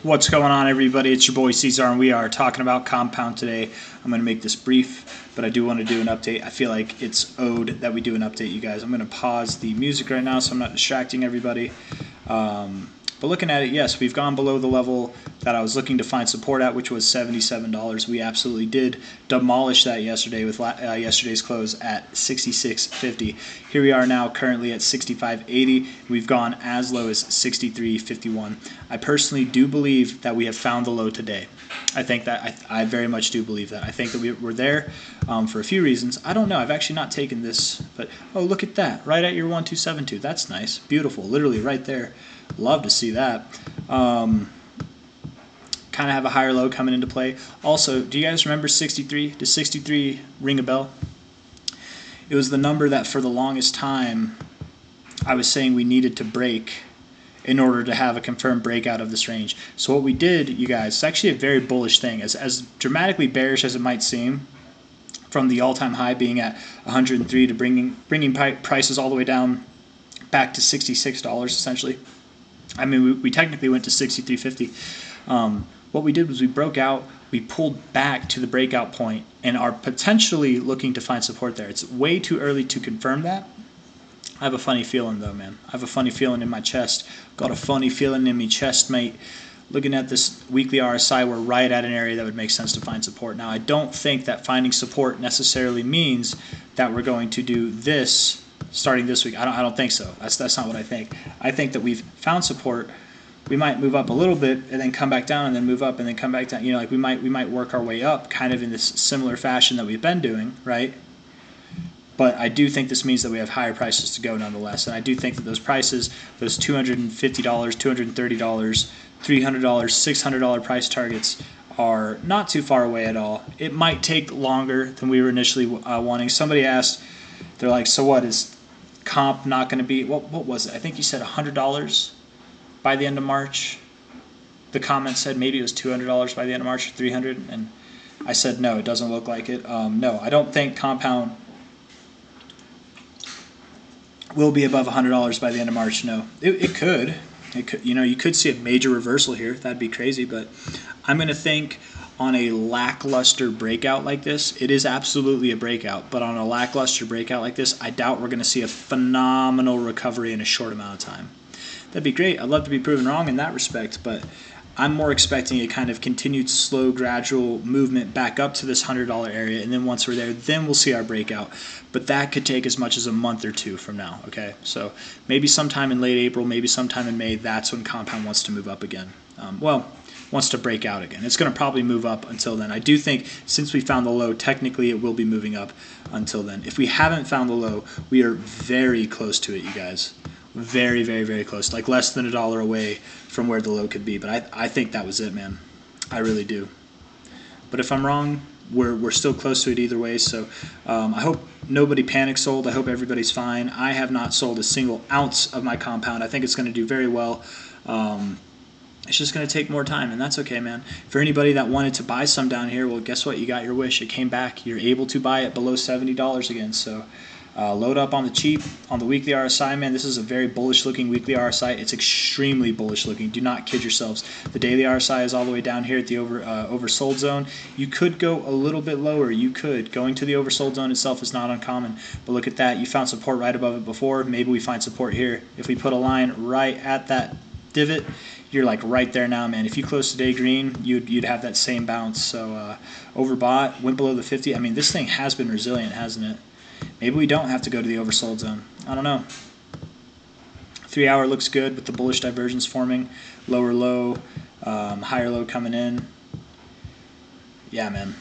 What's going on, everybody? It's your boy C-Zar, and we are talking about Compound today. I'm going to make this brief, but I do want to do an update. I feel like it's owed that we do an update, you guys. I'm going to pause the music right now so I'm not distracting everybody. But looking at it, yes, we've gone below the level that I was looking to find support at, which was $77. We absolutely did demolish that yesterday with yesterday's close at $66.50. Here we are now currently at $65.80. We've gone as low as $63.51. I personally do believe that we have found the low today. I think that I very much do believe that. I think that we're there for a few reasons. I don't know. I've actually not taken this, but oh, look at that. Right at your 1272. That's nice. Beautiful. Literally right there. Love to see that. Kind of have a higher low coming into play. Also, do you guys remember 63? Does 63 ring a bell? It was the number that for the longest time I was saying we needed to break in order to have a confirmed breakout of this range. So what we did, you guys, it's actually a very bullish thing. As dramatically bearish as it might seem, from the all-time high being at 103 to bringing prices all the way down back to $66 essentially. I mean, we technically went to $63.50. What we did was we broke out, we pulled back to the breakout point, and are potentially looking to find support there. It's way too early to confirm that. I have a funny feeling, though, man. I have a funny feeling in my chest. Got a funny feeling in my chest, mate. Looking at this weekly RSI, we're right at an area that would make sense to find support. Now, I don't think that finding support necessarily means that we're going to do this starting this week. I don't think so. That's not what I think. I think that we've found support. We might move up a little bit and then come back down and then move up and then come back down. You know, like we might work our way up kind of in this similar fashion that we've been doing, right? But I do think this means that we have higher prices to go nonetheless. And I do think that those prices, those $250, $230, $300, $600 price targets are not too far away at all. It might take longer than we were initially wanting. Somebody asked, they're like, so what, is comp not going to be, what was it? I think you said $100 by the end of March. The comment said maybe it was $200 by the end of March, or $300, and I said no, it doesn't look like it. No, I don't think Compound will be above $100 by the end of March. No, it could. It could. You know, you could see a major reversal here. That'd be crazy, but I'm going to think on a lackluster breakout like this, it is absolutely a breakout, but on a lackluster breakout like this, I doubt we're going to see a phenomenal recovery in a short amount of time. That'd be great. I'd love to be proven wrong in that respect, but I'm more expecting a kind of continued slow, gradual movement back up to this $100 area, and then once we're there, then we'll see our breakout. But that could take as much as a month or two from now, okay? So maybe sometime in late April, maybe sometime in May, that's when Compound wants to move up again. Wants to break out again. It's going to probably move up until then. I do think since we found the low, technically it will be moving up until then. If we haven't found the low, we are very close to it, you guys. Very, very, very close. Like less than $1 away from where the low could be. But I think that was it, man. I really do. But if I'm wrong, we're still close to it either way. So I hope nobody panic sold. I hope everybody's fine. I have not sold a single ounce of my Compound. I think it's going to do very well. It's just going to take more time, and that's okay, man. For anybody that wanted to buy some down here, well, guess what? You got your wish. It came back. You're able to buy it below $70 again. So load up on the cheap on the weekly RSI, man. This is a very bullish-looking weekly RSI. It's extremely bullish-looking. Do not kid yourselves. The daily RSI is all the way down here at the oversold zone. You could go a little bit lower. You could. Going to the oversold zone itself is not uncommon. But look at that. You found support right above it before. Maybe we find support here. If we put a line right at that divot, you're like right there now, man. If you close today green, you'd have that same bounce. So overbought, went below the 50. I mean, this thing has been resilient, hasn't it? Maybe we don't have to go to the oversold zone. I don't know. 3 hour looks good with the bullish divergence forming. Lower low, higher low coming in. Yeah, man.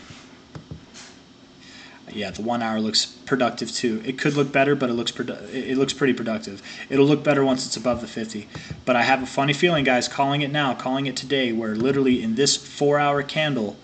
Yeah, the 1 hour looks productive too. It could look better, but it looks pretty productive. It'll look better once it's above the 50. But I have a funny feeling, guys, calling it now, calling it today, where literally in this 4 hour candle,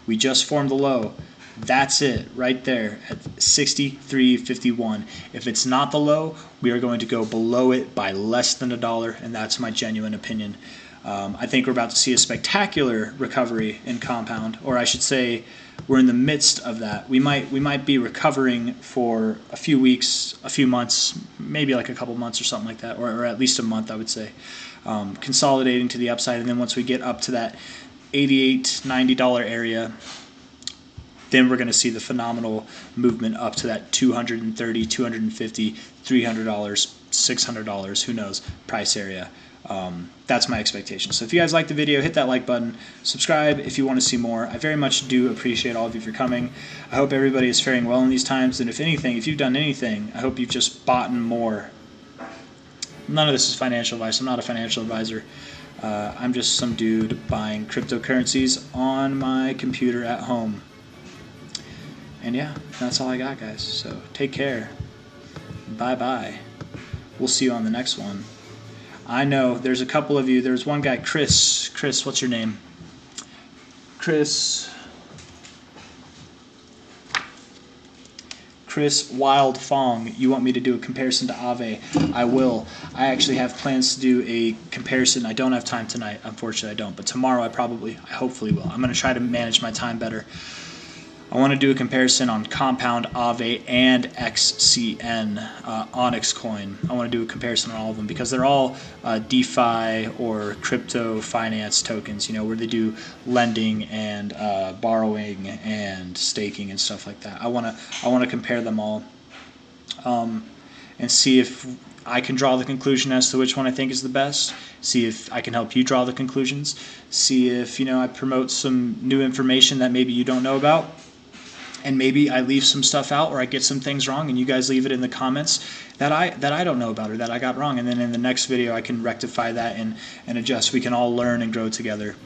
we just formed the low. That's it right there at 63.51. If it's not the low, we are going to go below it by less than $1, and that's my genuine opinion. I think we're about to see a spectacular recovery in Compound, or I should say we're in the midst of that. We might be recovering for a few weeks, a few months, maybe like a couple months or something like that, or at least a month, I would say. consolidating to the upside, and then once we get up to that $88, $90 area, then we're going to see the phenomenal movement up to that $230, $250, $300, $600, who knows, price area. That's my expectation. So if you guys like the video, hit that like button, subscribe if you want to see more. I very much do appreciate all of you for coming. I hope everybody is faring well in these times, and if anything, if you've done anything, I hope you've just bought more. None of this is financial advice. I'm not a financial advisor. I'm just some dude buying cryptocurrencies on my computer at home. And yeah, that's all I got, guys. So take care. Bye-bye. We'll see you on the next one. I know there's a couple of you. There's one guy, Chris. Chris, what's your name? Chris Wild Fong. You want me to do a comparison to Aave? I will. I actually have plans to do a comparison. I don't have time tonight. Unfortunately, I don't. But tomorrow I hopefully will. I'm going to try to manage my time better. I want to do a comparison on Compound, Aave, and XCN, Onyx Coin. I want to do a comparison on all of them because they're all DeFi or crypto finance tokens, where they do lending and borrowing and staking and stuff like that. I want to compare them all and see if I can draw the conclusion as to which one I think is the best. See if I can help you draw the conclusions. See if I promote some new information that maybe you don't know about. And maybe I leave some stuff out or I get some things wrong and you guys leave it in the comments that I don't know about or that I got wrong. And then in the next video I can rectify that and adjust. We can all learn and grow together.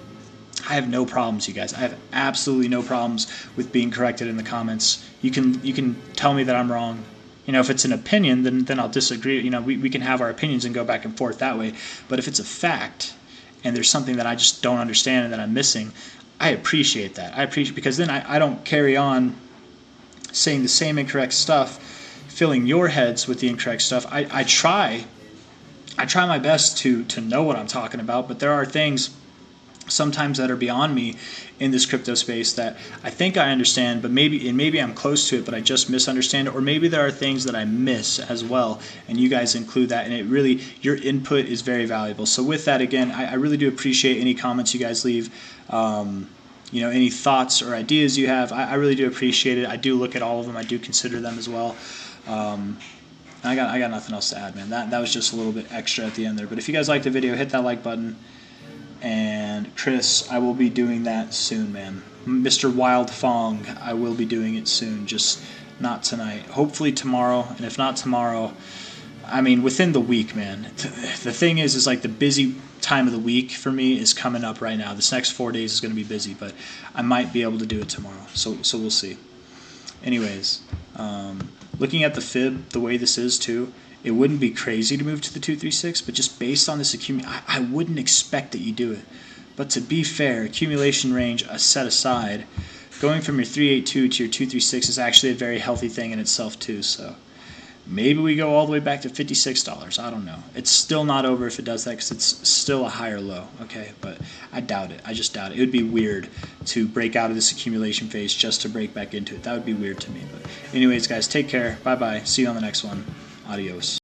I have no problems, you guys. I have absolutely no problems with being corrected in the comments. You can tell me that I'm wrong. If it's an opinion, then I'll disagree. We can have our opinions and go back and forth that way. But if it's a fact and there's something that I just don't understand and that I'm missing, I appreciate that. Because then I don't carry on saying the same incorrect stuff, filling your heads with the incorrect stuff. I try my best to know what I'm talking about, but there are things sometimes that are beyond me in this crypto space that I think I understand, but maybe I'm close to it, but I just misunderstand it, or maybe there are things that I miss as well, and you guys include that, and your input is very valuable. So with that, again, I really do appreciate any comments you guys leave. Any thoughts or ideas you have, I really do appreciate it. I do look at all of them. I do consider them as well. I got nothing else to add, man. That was just a little bit extra at the end there. But if you guys liked the video, hit that like button. And Chris, I will be doing that soon, man. Mr. Wild Fong, I will be doing it soon, just not tonight. Hopefully tomorrow, and if not tomorrow, within the week, man. The thing is like the busy time of the week for me is coming up right now. This next 4 days is going to be busy, but I might be able to do it tomorrow. So we'll see. Anyways, looking at the fib, the way this is too, it wouldn't be crazy to move to the 236, but just based on this I wouldn't expect that you do it. But to be fair, accumulation range set aside, going from your 382 to your 236 is actually a very healthy thing in itself too. So maybe we go all the way back to $56. I don't know. It's still not over if it does that because it's still a higher low. Okay, but I doubt it. I just doubt it. It would be weird to break out of this accumulation phase just to break back into it. That would be weird to me. But anyways, guys, take care. Bye-bye. See you on the next one. Adios.